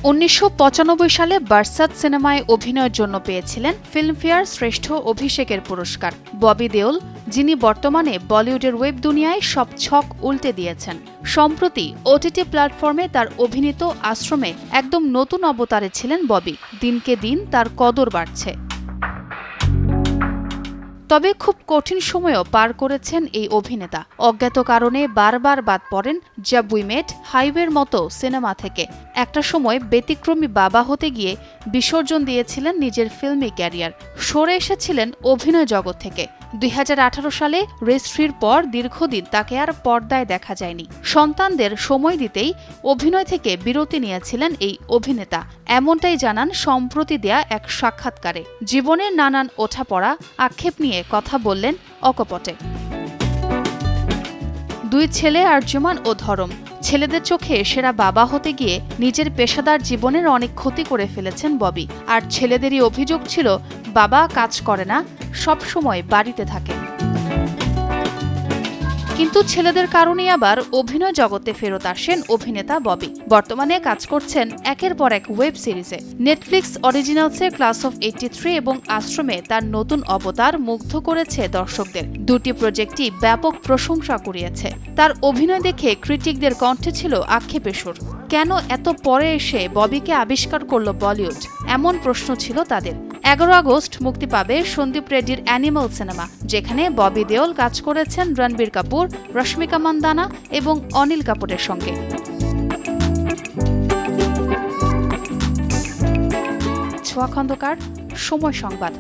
১৯৯৫ সালে বারসাত সিনেমায় অভিনয়ের জন্য পেয়েছিলেন ফিল্মফেয়ার শ্রেষ্ঠ অভিষেকের পুরস্কার ববি দেওল, যিনি বর্তমানে বলিউডের ওয়েব দুনিয়ায় সব ছক উল্টে দিয়েছেন। সম্প্রতি ওটিটি প্ল্যাটফর্মে তার অভিনীত আশ্রমে একদম নতুন অবতারে ছিলেন ববি। দিনকে দিন তার কদর বাড়ছে। তবে খুব কঠিন সময়ও পার করেছেন এই অভিনেতা। অজ্ঞাত কারণে বারবার বাদ পড়েন জব উই মেট, হাইওয়ের মতো সিনেমা থেকে। একটা সময় ব্যতিক্রমী বাবা হতে গিয়ে বিসর্জন দিয়েছিলেন নিজের ফিল্মি ক্যারিয়ার। সরে এসেছিলেন অভিনয় জগৎ থেকে। ২০১৮ সালে রেজিস্ট্রির পর দীর্ঘদিন তাকে আর পর্দায় দেখা যায়নি। সন্তানদের সময় দিতেই অভিনয় থেকে বিরতি নিয়েছিলেন এই অভিনেতা, এমনটাই জানান সম্প্রতি দেয়া এক সাক্ষাৎকারে। জীবনের নানান ওঠাপড়া, আক্ষেপ নিয়ে কথা বললেন অকপটে। ২ ছেলে আরজুমান ও ধরম। ছেলেদের চোখে সেরা বাবা হতে গিয়ে নিজের পেশাদার জীবনের অনেক ক্ষতি করে ফেলেছেন ববি। আর ছেলেদেরই অভিযোগ ছিল বাবা কাজ করে না, সব সময় বাড়িতে থাকে। কিন্তু ছেলেদের কারণেই আবার অভিনয় জগতে ফেরত আসেন অভিনেতা ববি। বর্তমানে কাজ করছেন একের পর এক ওয়েব সিরিজে। নেটফ্লিক্স অরিজিনালসের ক্লাস অফ 83 এবং আশ্রমে তার নতুন অবতার মুগ্ধ করেছে দর্শকদের। দুটি প্রজেক্টই ব্যাপক প্রশংসা কুড়িয়েছে। তার অভিনয় দেখে ক্রিটিকদের কণ্ঠে ছিল আক্ষেপের সুর। কেন এত পরে এসে ববিকে আবিষ্কার করল বলিউড, এমন প্রশ্ন ছিল তাদের। ১১ আগস্ট মুক্তি পাবে সন্দীপ রেড্ডির অ্যানিমাল সিনেমা, যেখানে ববি দেওল কাজ করেছেন রণবীর কাপুর, রশ্মিকা মান্দানা এবং অনিল কাপুরের সঙ্গে। ছোঁয়া খন্দকার, সময় সংবাদ।